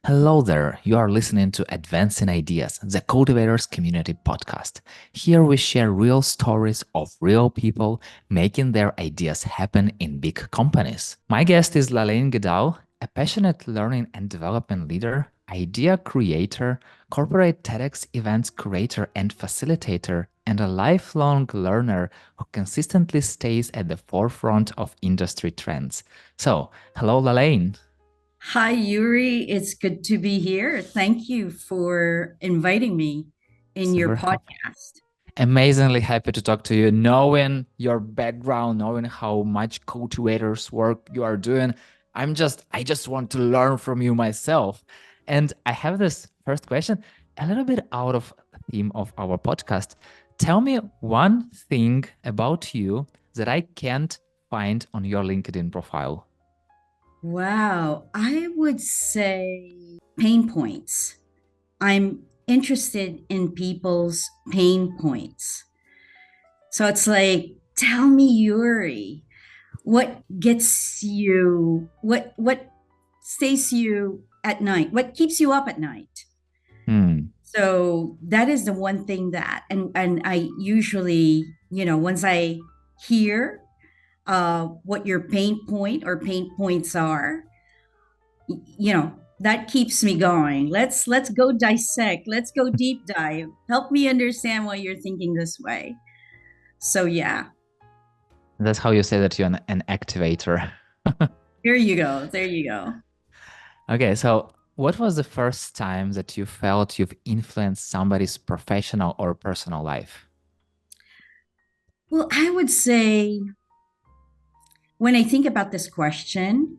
Hello there. You are listening to Advancing Ideas, the Cultivators Community Podcast. Here we share real stories of real people making their ideas happen in big companies. My guest is Lalaine Gedal, a passionate learning and development leader, idea creator, corporate TEDx events curator and facilitator, and a lifelong learner who consistently stays at the forefront of industry trends. So, hello, Lalaine. Hi, Yuri. It's good to be here. Thank you for inviting me in your Super happy. podcast. Amazingly happy to talk to you. Knowing your background, knowing how much cultivators work you are doing, I just want to learn from you myself. And I have this first question, a little bit out of the theme of our podcast. Tell me one thing about you that I can't find on your LinkedIn profile. Wow, I would say pain points. I'm interested in people's pain points. So it's like, tell me, Yuri, what gets you, what stays you at night? What keeps you up at night? Hmm. So that is the one thing that, and I usually, once I hear what your pain point or pain points are, that keeps me going. Let's go dissect. Let's go deep dive. Help me understand why you're thinking this way. So yeah, That's how you say that you're an activator. here you go. There you go. Okay, so what was the first time that you felt you've influenced somebody's professional or personal life? Well, I would say when I think about this question,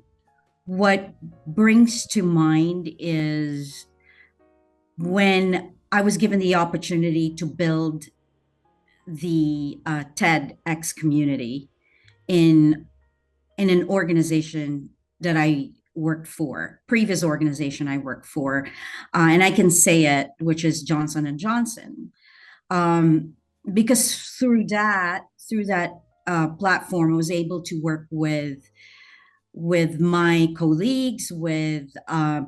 what brings to mind is when I was given the opportunity to build the TEDx community in an organization that I worked for, previous organization I worked for, and I can say it, which is Johnson and Johnson, um, because through that platform, I was able to work with my colleagues, with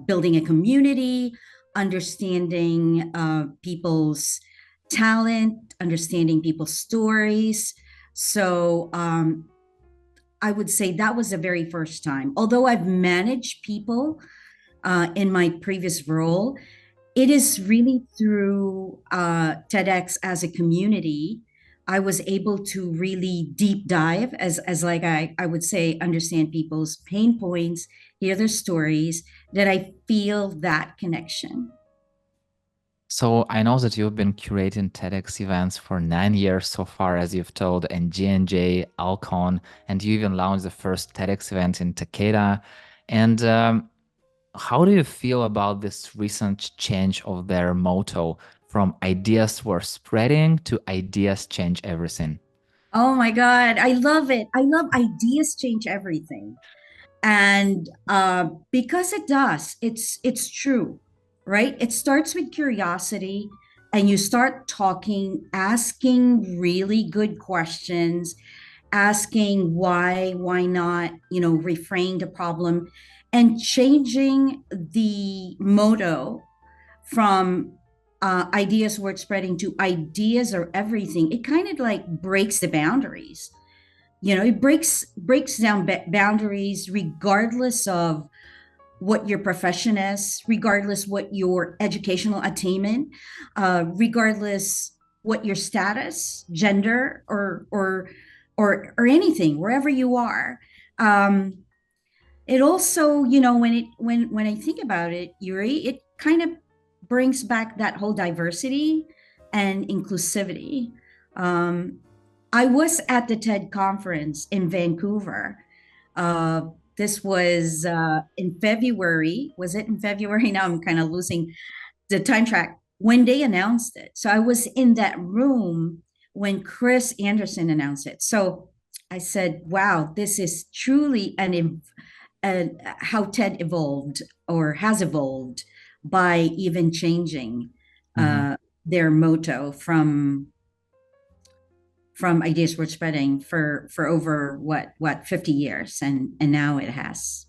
building a community, understanding people's talent, understanding people's stories. So I would say that was the very first time. Although I've managed people in my previous role, it is really through TEDx as a community. I was able to really deep dive, as like I would say, understand people's pain points, hear their stories, that I feel that connection. So I know that you've been curating TEDx events for 9 years so far, as you've told, and J&J, Alcon, and you even launched the first TEDx event in Takeda. And how do you feel about this recent change of their motto from ideas worth spreading to ideas change everything? Oh my God, I love it. I love ideas change everything. And because it does, it's true, right? It starts with curiosity, and you start talking, asking really good questions, asking why not, reframe the problem, and changing the motto from ideas worth spreading to ideas are everything. It kind of like breaks the boundaries. It breaks down boundaries regardless of what your profession is, regardless what your educational attainment, regardless what your status, gender, or anything, wherever you are. Um, it also, when I think about it, Yuri, it kind of brings back that whole diversity and inclusivity. Um, I was at the TED conference in Vancouver. Uh, this was in February. Was it in February? Now I'm kind of losing the time track when they announced it. So I was in that room when Chris Anderson announced it. So I said, wow, this is truly how TED evolved or has evolved by even changing Mhm. their motto from ideas worth spreading for over what 50 years, and now it has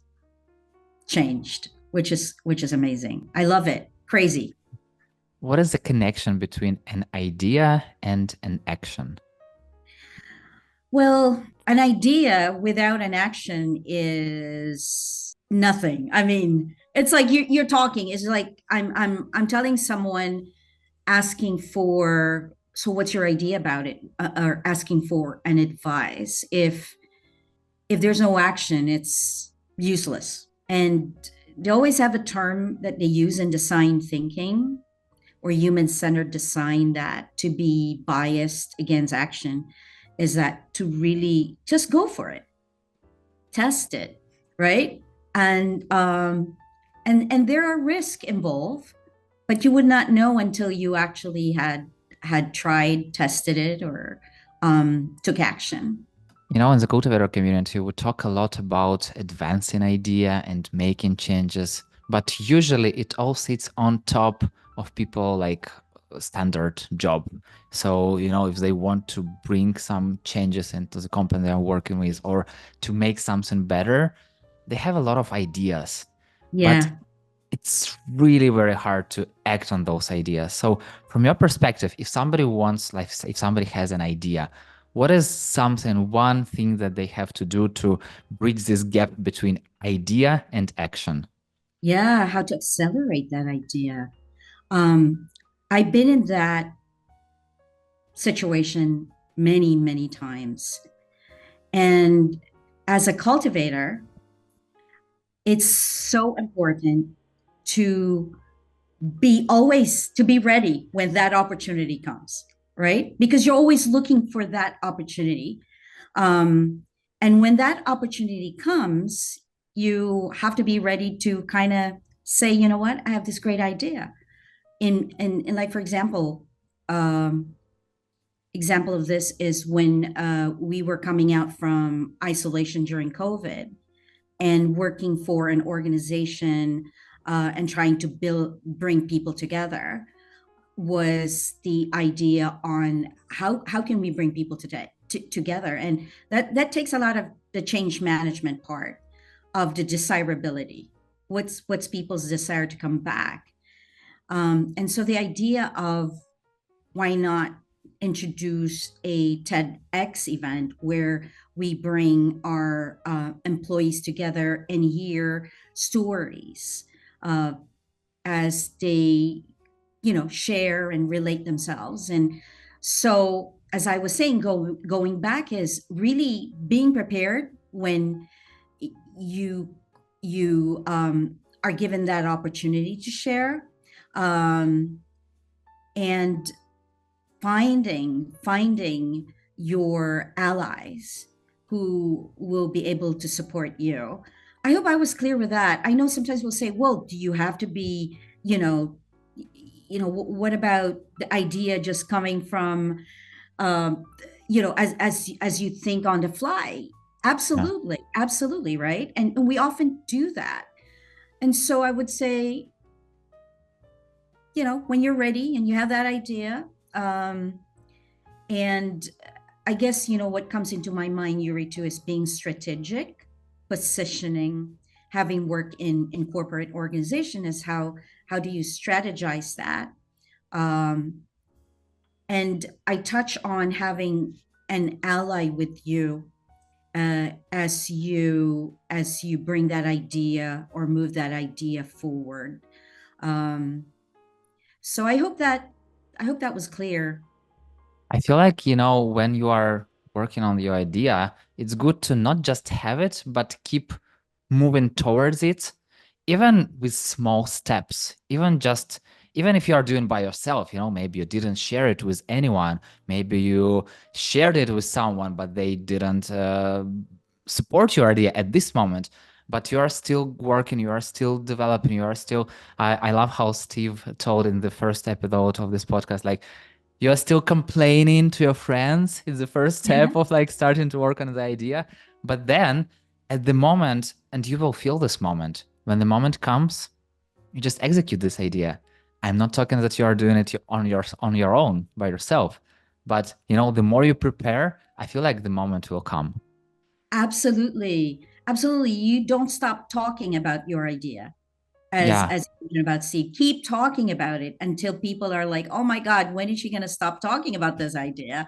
changed. which is amazing. I love it. Crazy. What is the connection between an idea and an action? Well, an idea without an action is nothing. I mean, it's like you're talking. It's like I'm telling someone, asking for, so what's your idea about it, or asking for an advice. If there's no action, it's useless. And they always have a term that they use in design thinking or human centered design, that to be biased against action is that to really just go for it, test it, right? And there are risks involved, but you would not know until you actually had tried, tested it, or took action. You know, in the cultivator community, we talk a lot about advancing idea and making changes, but usually it all sits on top of people like a standard job. So, you know, if they want to bring some changes into the company they're working with or to make something better, they have a lot of ideas. But Yeah. it's really very hard to act on those ideas. So, from your perspective, if somebody wants, like, if somebody has an idea, what is something, one thing that they have to do to bridge this gap between idea and action? Yeah, how to accelerate that idea. um I've been in that situation many, many times. And as a cultivator, it's so important to be ready when that opportunity comes, right? Because you're always looking for that opportunity. um, and when that opportunity comes, you have to be ready to kind of say, you know what, I have this great idea. In like, for example, um, example of this is when we were coming out from isolation during COVID and working for an organization, and trying to bring people together, was the idea on how can we bring people together. And that takes a lot of the change management part of the desirability. What's people's desire to come back. And so the idea of, why not introduce a TEDx event where we bring our employees together and hear stories, uh, as they, share and relate themselves. And so, as I was saying, going back is really being prepared when you are given that opportunity to share, um, and finding your allies who will be able to support you. I hope I was clear with that. I know sometimes we'll say, well, do you have to be, what about the idea just coming from, um, as you think on the fly? Yeah. Absolutely, absolutely, right? And we often do that. And so I would say, when you're ready and you have that idea, and I guess, what comes into my mind, Yuri, too, is being strategic, positioning, having worked in corporate organization, is how do you strategize that? Um, and I touch on having an ally with you, as you bring that idea or move that idea forward. Um, so I hope that was clear. I feel like, you know, when you are working on your idea, it's good to not just have it, but keep moving towards it, even with small steps, even if you are doing by yourself, you know, maybe you didn't share it with anyone, maybe you shared it with someone, but they didn't support your idea at this moment. But you are still working, you are still developing, you are still. I love how Steve told in the first episode of this podcast, like you're still complaining to your friends is the first step of like starting to work on the idea. But then at the moment, and you will feel this moment, when the moment comes, you just execute this idea. I'm not talking that you are doing it on your own by yourself, but you know, the more you prepare, I feel like the moment will come. Absolutely. Absolutely. You don't stop talking about your idea. Yeah. as you mentioned about Steve, keep talking about it until people are like, oh my God, when is she going to stop talking about this idea?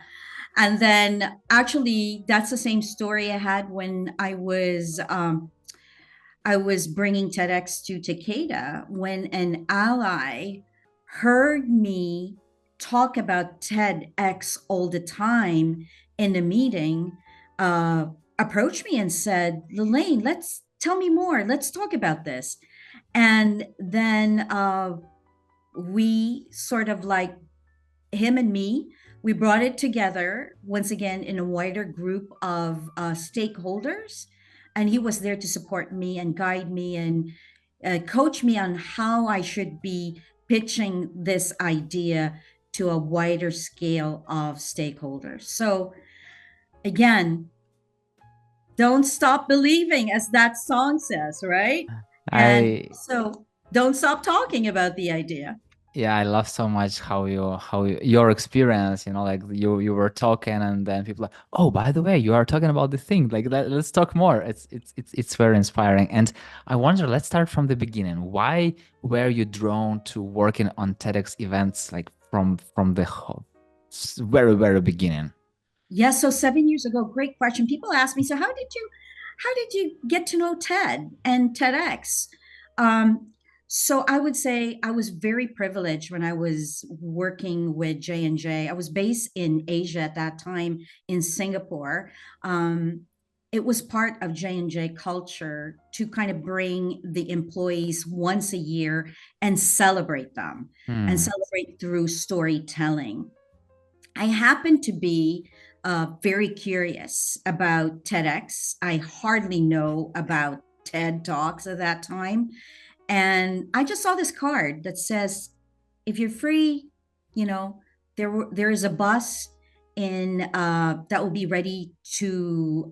And then actually, that's the same story I had when I was bringing TEDx to Takeda, when an ally heard me talk about TEDx all the time in the meeting, uh, approached me and said, Lalaine, let's tell me more. Let's talk about this. And then we sort of like, him and me, we brought it together once again in a wider group of stakeholders. And he was there to support me and guide me and coach me on how I should be pitching this idea to a wider scale of stakeholders. So, again, don't stop believing, as that song says, right? And I so, don't stop talking about the idea. Yeah, I love so much your experience, like you were talking and then people like, oh, by the way, you are talking about the thing. Like let's talk more. It's very inspiring. And I wonder, let's start from the beginning. Why were you drawn to working on TEDx events like from the very, very beginning? Yes, so 7 years ago, great question. People ask me, so how did you get to know TED and TEDx? Um, so I would say I was very privileged when I was working with J&J. I was based in Asia at that time in Singapore. Um, it was part of J&J culture to kind of bring the employees once a year and celebrate them and Hmm. celebrate through storytelling. I happen to be very curious about TEDx. I hardly know about TED Talks at that time. And I just saw this card that says, if you're free, you know, there is a bus in that will be ready to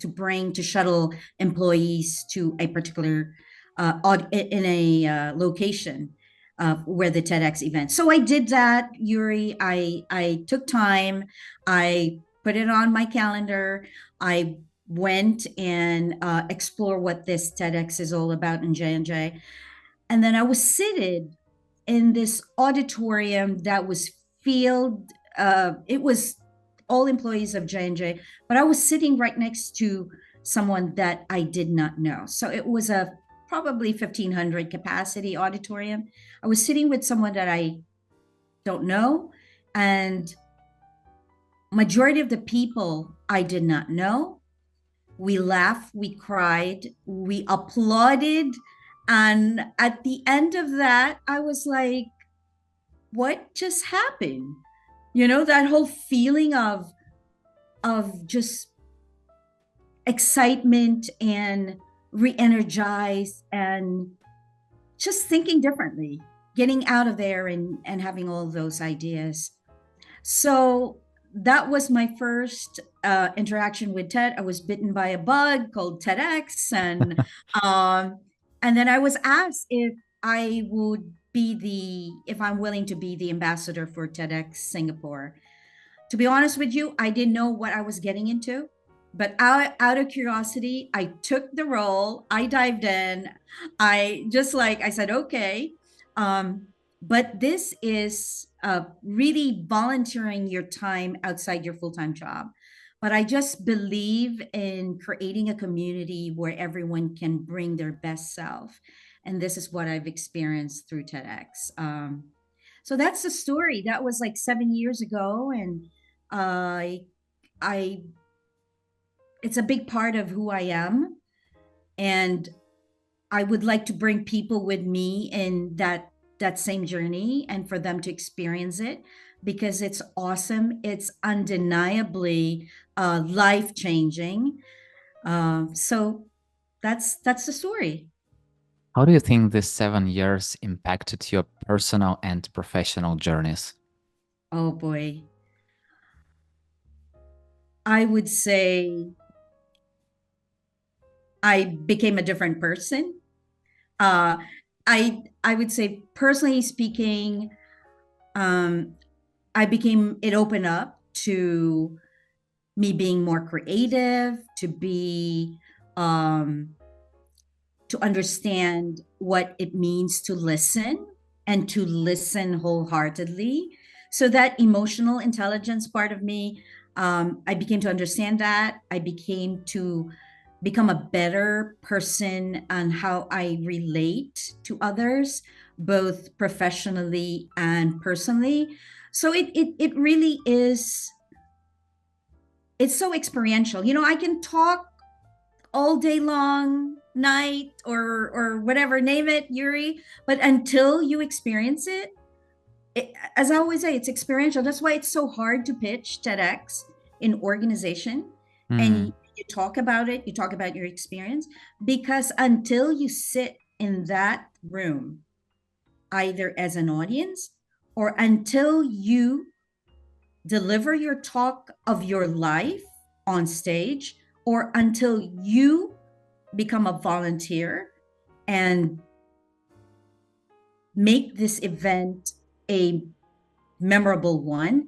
bring to shuttle employees to a particular in a location where the TEDx event. So I did that, Yuri. I took time. I put it on my calendar. I went and explore what this TEDx is all about in J&J. And then I was seated in this auditorium that was filled. It was all employees of J&J, but I was sitting right next to someone that I did not know. So it was a probably 1,500 capacity auditorium. I was sitting with someone that I don't know, and majority of the people I did not know. We laughed, we cried, we applauded. And at the end of that, I was like, what just happened? That whole feeling of just excitement and re-energized and just thinking differently, getting out of there and having all those ideas. So that was my first interaction with TED. I was bitten by a bug called TEDx, um, and then I was asked if I'm willing to be the ambassador for TEDx Singapore. To be honest with you, I didn't know what I was getting into, but out of curiosity, I took the role. I dived in. I just like I said, okay. Um, but this is really volunteering your time outside your full time job. But I just believe in creating a community where everyone can bring their best self. And this is what I've experienced through TEDx. So that's the story. That was like 7 years ago. And I, I, it's a big part of who I am. And I would like to bring people with me in that same journey and for them to experience it because it's awesome. It's undeniably life changing. So that's the story. How do you think these 7 years impacted your personal and professional journeys? Oh boy, I would say I became a different person. Uh, I would say personally speaking, um, I became it opened up to me being more creative, um, to understand what it means to listen and to listen wholeheartedly. So that emotional intelligence part of me, I became to understand that. I became to become a better person on how I relate to others, both professionally and personally. So it really is, it's so experiential. You know, I can talk all day long, night or whatever, name it, Yuri. But until you experience it, as I always say, it's experiential. That's why it's so hard to pitch TEDx in organization. Hmm. And you talk about it, you talk about your experience, because until you sit in that room, either as an audience or until you deliver your talk of your life on stage, or until you become a volunteer and make this event a memorable one,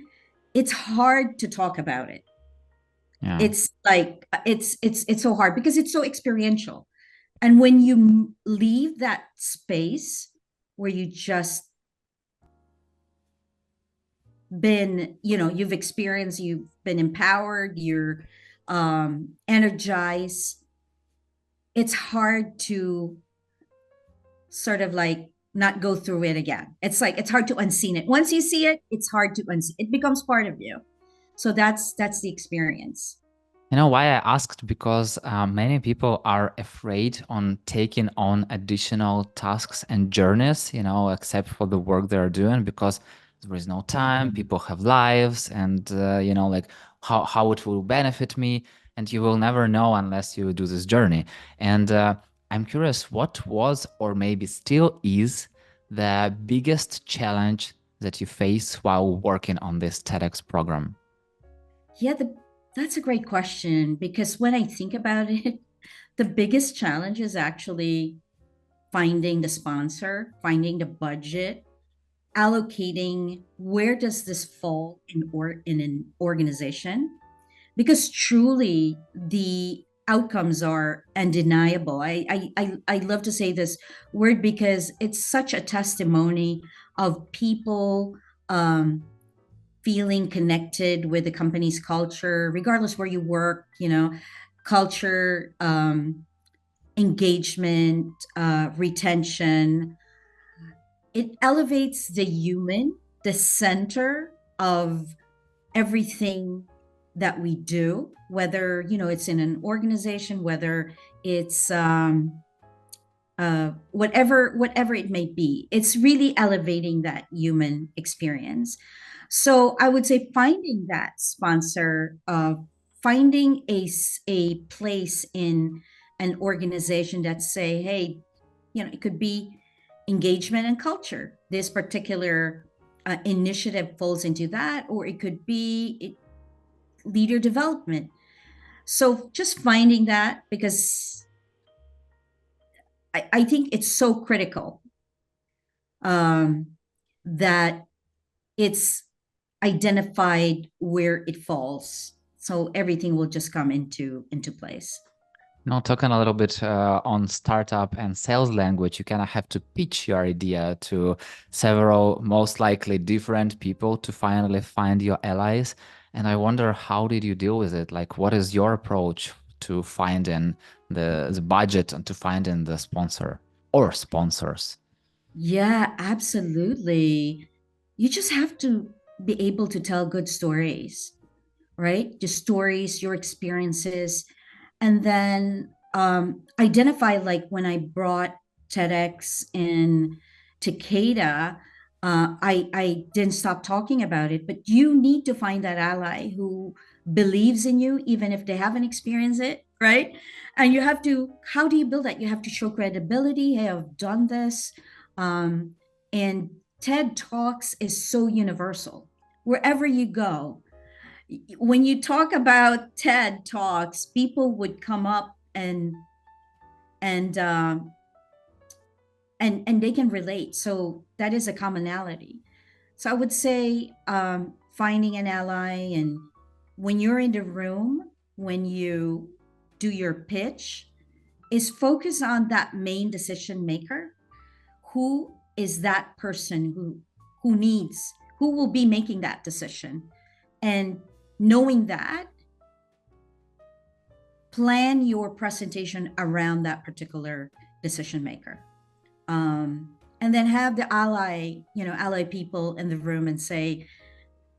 it's hard to talk about it. Yeah. It's like it's so hard because it's so experiential. And when you leave that space where you just been, you know, you've experienced, you've been empowered, you're energized, it's hard to sort of like not go through it again. It's like it's hard to unseen it. Once you see it, it's hard to unsee. It becomes part of you. So that's the experience. You know why I asked? Because many people are afraid on taking on additional tasks and journeys, except for the work they're doing, because there is no time, people have lives, and, like how it will benefit me. And you will never know unless you do this journey. And I'm curious, what was, or maybe still is, the biggest challenge that you face while working on this TEDx program? Yeah, that's a great question because when I think about it, the biggest challenge is actually finding the sponsor, finding the budget, allocating where does this fall in an organization, because truly the outcomes are undeniable. I love to say this word because it's such a testimony of people feeling connected with the company's culture, regardless where you work, you know, culture, engagement, retention. It elevates the human, the center of everything that we do, whether, you know, it's in an organization, whether it's whatever it may be. It's really elevating that human experience. So I would say finding that sponsor, finding a place in an organization that say, hey, you know, it could be engagement and culture. This particular initiative falls into that, or it could be leader development. So just finding that, because I think it's so critical um, that it's identified where it falls. So everything will just come into place. Now, talking a little bit on startup and sales language, you kind of have to pitch your idea to several, most likely different people to finally find your allies. And I wonder, how did you deal with it? Like, what is your approach to finding the budget and to finding the sponsor or sponsors? Yeah, absolutely. You just have to be able to tell good stories, right? Just stories, your experiences, and then identify, like when I brought TEDx in Takeda, I didn't stop talking about it, but you need to find that ally who believes in you even if they haven't experienced it, right? And you have to, how do you build that? You have to show credibility. Hey, I've done this. um, and TED Talks is so universal wherever you go. When you talk about TED Talks, people would come up and and they can relate. So that is a commonality. So I would say finding an ally, and when you're in the room, when you do your pitch, is focus on that main decision maker. Who is that person who will be making that decision? And knowing that, plan your presentation around that particular decision maker. And then have the ally people in the room and say,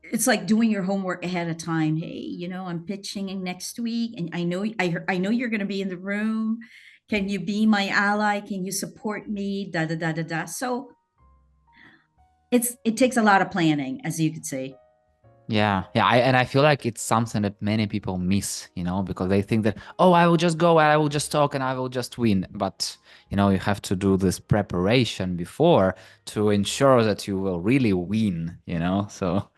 it's like doing your homework ahead of time. Hey, I'm pitching in next week, and I know you're going to be in the room. Can you be my ally? Can you support me? Da da da da da. So it takes a lot of planning, as you could say. Yeah, yeah, and I feel like it's something that many people miss, because they think that, oh, I will just go and I will just talk and I will just win. But, you have to do this preparation before to ensure that you will really win. So,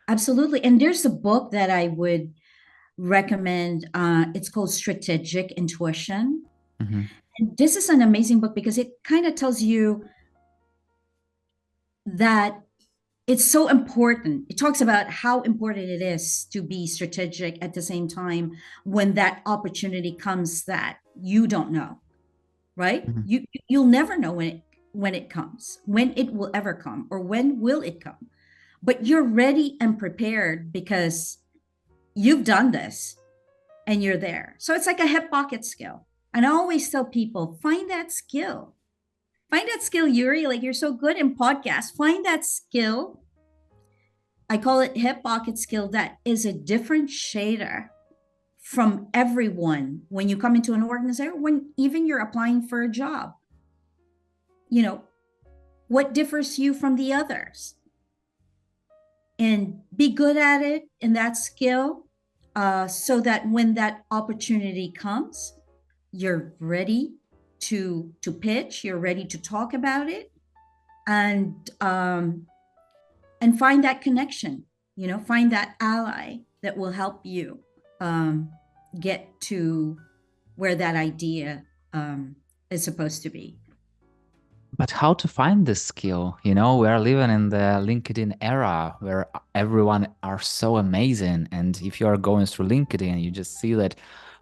Absolutely. And there's a book that I would recommend. It's called Strategic Intuition. mhm. And this is an amazing book because it kind of tells you that it's so important. It talks about how important it is to be strategic at the same time when that opportunity comes that you don't know, right? Mhm. You'll never know when it comes, when it will ever come, or when will it come. But you're ready and prepared because you've done this and you're there. So it's like a hip pocket skill. And I always tell people, find that skill. Find that skill, Yuri. Like you're so good in podcasts. Find that skill. I call it hip pocket skill that is a differentiator from everyone when you come into an organization, when even you're applying for a job. You know, what differs you from the others? And be good at it in that skill so that when that opportunity comes, you're ready to pitch, you're ready to talk about it, and find that connection, find that ally that will help you um, get to where that idea is supposed to be. But how to find this skill? We're living in the LinkedIn era where everyone are so amazing. And if you are going through LinkedIn, you just see that,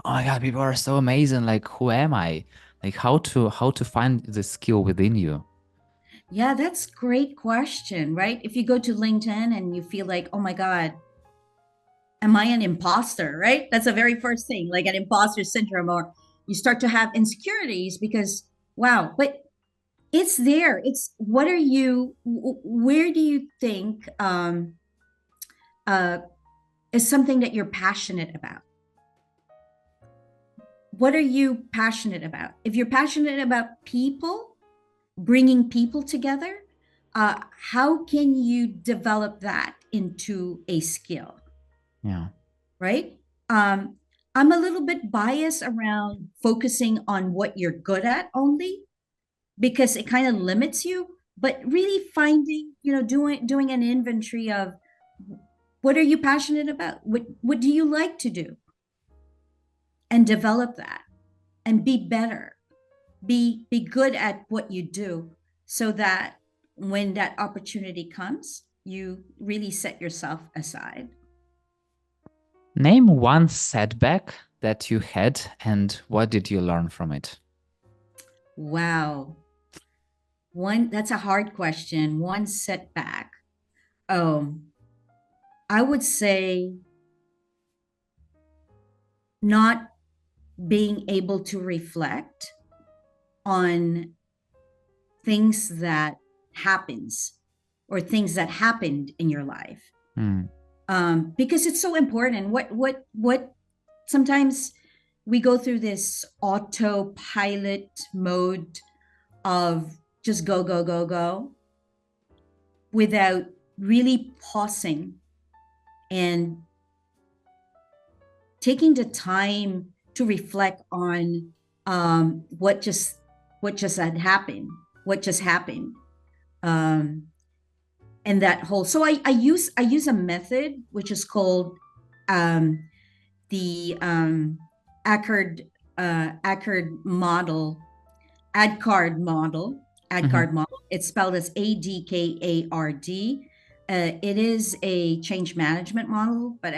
oh my God, people are so amazing. Like, who am I? Like, how to find the skill within you? Yeah, that's a great question, right? If you go to LinkedIn and you feel like, oh my God, am I an imposter, right? That's the very first thing, like an imposter syndrome, or you start to have insecurities because, wow, but it's there. It's what are you, where do you think uh, is something that you're passionate about? What are you passionate about? If you're passionate about people, bringing people together, how can you develop that into a skill, Yeah. right? Um, I'm a little bit biased around focusing on what you're good at only because it kind of limits you, but really finding, doing an inventory of what are you passionate about? What do you like to do? And develop that and be better. Be good at what you do so that when that opportunity comes, you really set yourself aside. Name one setback that you had and what did you learn from it? Wow. One That's a hard question. One setback. Oh, I would say not being able to reflect on things that happens or things that happened in your life, Hmm. because it's so important. What sometimes we go through this autopilot mode of just go go go go without really pausing and taking the time to reflect on what just had happened, what just happened, um, and that whole. So I use a method which is called um, the Ackard Ackard model, ADCARD model, Mhm. ADCARD model. It's spelled as ADKARD. It is a change management model, but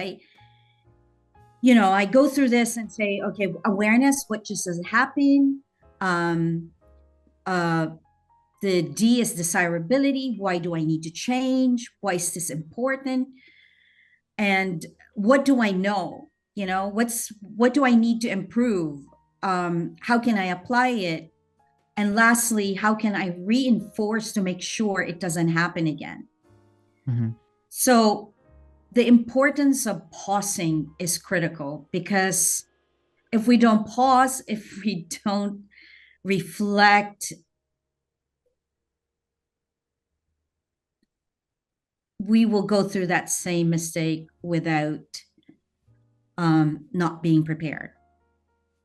I go through this and say, okay, awareness, what just doesn't happen? Um, uh, the D is desirability. Why do I need to change? Why is this important? And what do I know? What do I need to improve? How can I apply it? And lastly, how can I reinforce to make sure it doesn't happen again? Mhm. So the importance of pausing is critical because if we don't pause, if we don't reflect, we will go through that same mistake without not being prepared.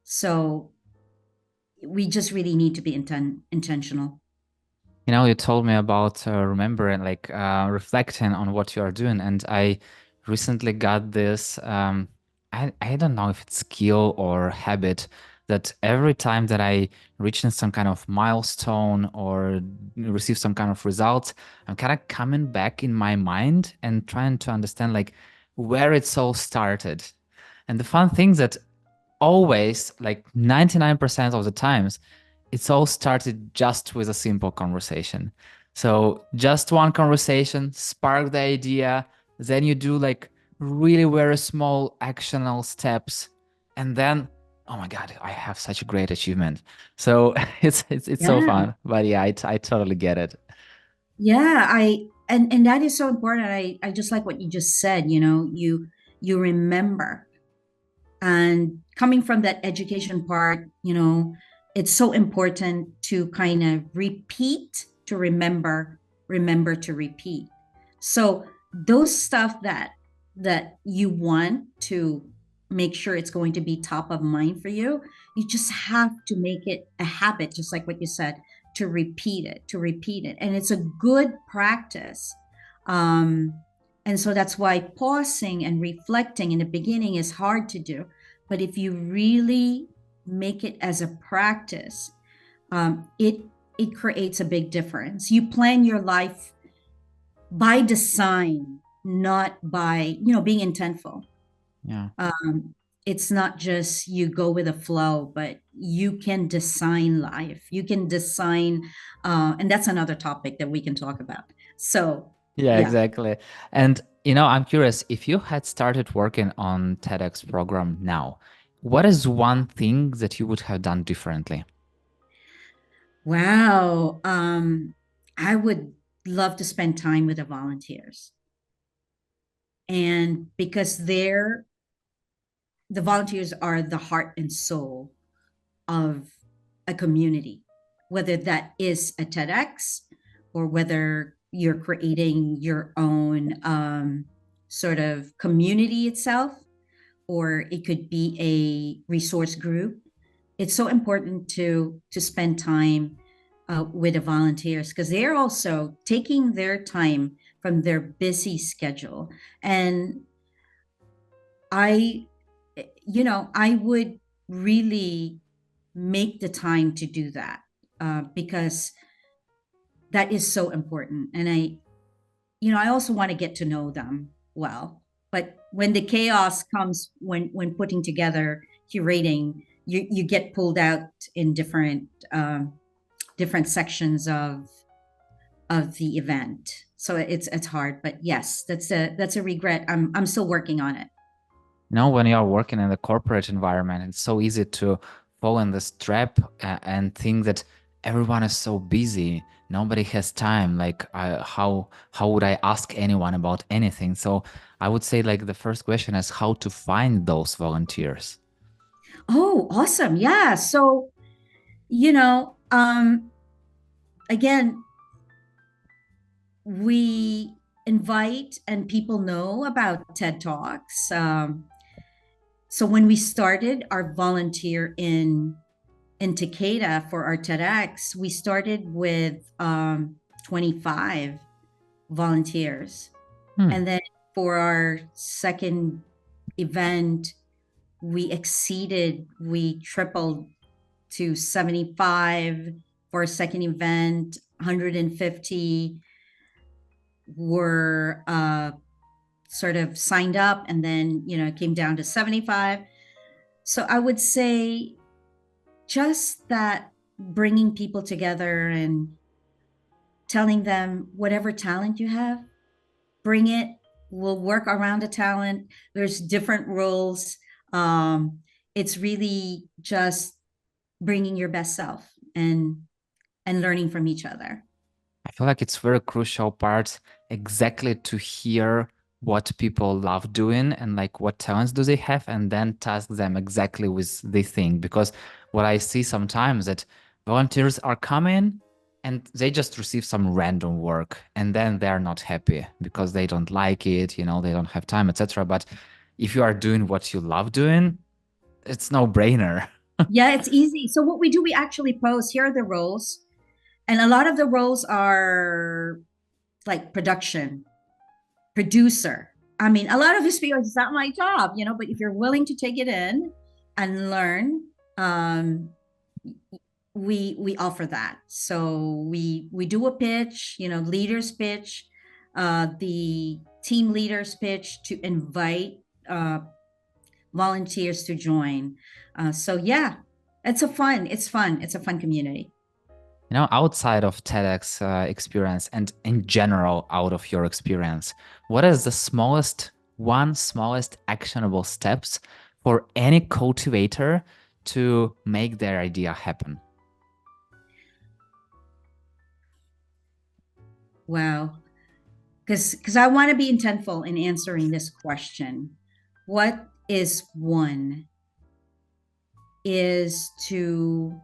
So we just really need to be intentional. You told me about remembering, like reflecting on what you are doing, and I recently got this. I don't know if it's skill or habit that every time that I reach in some kind of milestone or receive some kind of results, I'm kind of coming back in my mind and trying to understand like where it's all started. And the fun thing that always, like 99% of the times, it's all started just with a simple conversation. So just one conversation spark the idea, then you do like really very small actionable steps, and then oh my god, I have such a great achievement. So it's so Yeah. fun. But yeah, I totally get it. Yeah, and that is so important. I just like what you just said, you remember. And coming from that education part, it's so important to kind of repeat to remember, remember to repeat. So those stuff that you want to make sure it's going to be top of mind for you, you just have to make it a habit, just like what you said, to repeat it. And it's a good practice. Um, and so that's why pausing and reflecting in the beginning is hard to do. But if you really make it as a practice, it creates a big difference. You plan your life by design, not by being intentful. Yeah. Um, it's not just you go with the flow, but you can design life. You can design, and that's another topic that we can talk about. So, Yeah, yeah. exactly. And I'm curious if you had started working on TEDx program now, what is one thing that you would have done differently? Wow. I would love to spend time with the volunteers. And because the volunteers are the heart and soul of a community, whether that is a TEDx or whether you're creating your own sort of community itself, or it could be a resource group. It's so important to spend time with the volunteers because they're also taking their time from their busy schedule. And I, I would really make the time to do that because that is so important. And I also want to get to know them well. But when the chaos comes, when putting together curating, you get pulled out in different sections of the event. So it's hard, but yes, that's a regret. I'm still working on it. When you're working in the corporate environment, it's so easy to fall in this trap and think that everyone is so busy. Nobody has time. Like, how would I ask anyone about anything? So I would say like the first question is how to find those volunteers. Oh, awesome. Yeah. So, again, we invite and people know about TED Talks. So when we started our volunteer in Takeda for our TEDx, we started with 25 volunteers. Hmm. And then for our second event, we tripled to 75 for a second event, 150 were sort of signed up, and then, it came down to 75. So I would say just that, bringing people together and telling them whatever talent you have, bring it. We'll work around a talent. There's different roles. Um, it's really just bringing your best self and learning from each other. I feel like it's very crucial part exactly to hear what people love doing and like what talents do they have, and then task them exactly with the thing. Because what I see sometimes that volunteers are coming and they just receive some random work and then they're not happy because they don't like it, they don't have time, etc. But if you are doing what you love doing, it's no brainer. Yeah, it's easy. So what we do, we actually post, here are the roles. And a lot of the roles are like production, producer. I mean, a lot of this people, it's not my job, but if you're willing to take it in and learn, um, we offer that. So we do a pitch, leaders pitch, the team leaders pitch to invite volunteers to join. So yeah, it's a fun community. Outside of TEDx experience and in general, out of your experience, what is the smallest actionable steps for any cultivator to make their idea happen? Wow. Because I want to be intentful in answering this question. What is one is to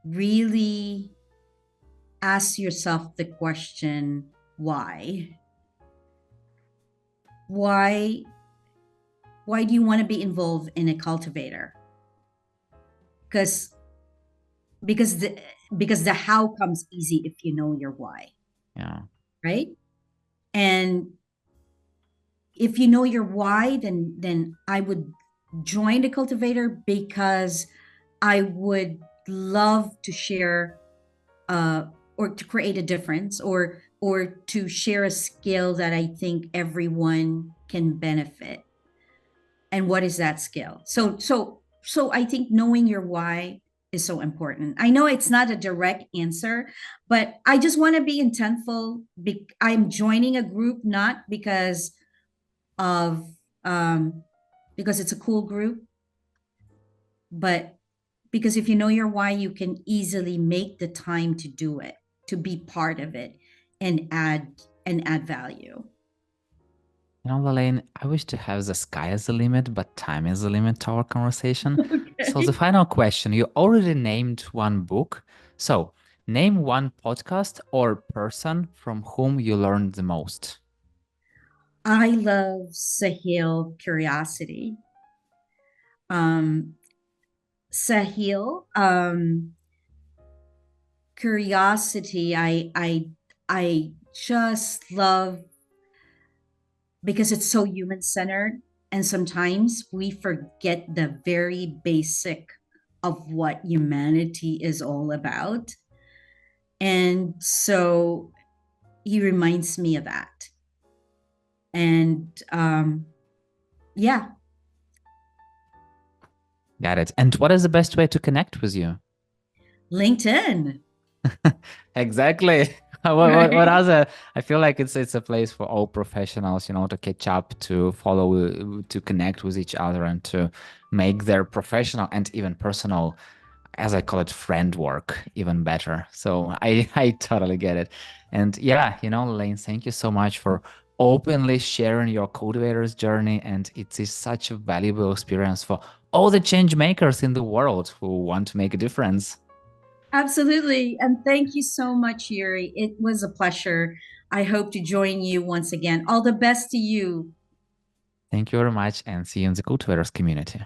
really ask yourself the question, why? Why why do you want to be involved in a cultivator? Because because the because the how comes easy if you know your why, Yeah. right? And if you know your why, then I would join the cultivator because I would love to share, or to create a difference, or to share a skill that I think everyone can benefit. And what is that skill? So I think knowing your why is so important. I know it's not a direct answer, but I just want to be intentful. I'm joining a group not of um because it's a cool group, but because if you know your why, you can easily make the time to do it, to be part of it, and add value. Lalaine, I wish to have the sky as the limit, but time is the limit to our conversation. So the Okay. final question, you already named one book. So name one podcast or person from whom you learned the most. I love Sahil Curiosity. Um, Sahil, Curiosity, I just love because it's so human centered. And sometimes we forget the very basic of what humanity is all about. And so he reminds me of that. And yeah, Got it. And what is the best way to connect with you? LinkedIn, Exactly. What right? other? I feel like it's a place for all professionals, to catch up, to follow, to connect with each other, and to make their professional and even personal, as I call it, friend work even better. So I totally get it. And yeah, Lane, thank you so much for openly sharing your cultivator's journey. And it is such a valuable experience for all the change makers in the world who want to make a difference. Absolutely. And thank you so much, Yuri. It was a pleasure. I hope to join you once again. All the best to you. Thank you very much and see you in the cultivators community.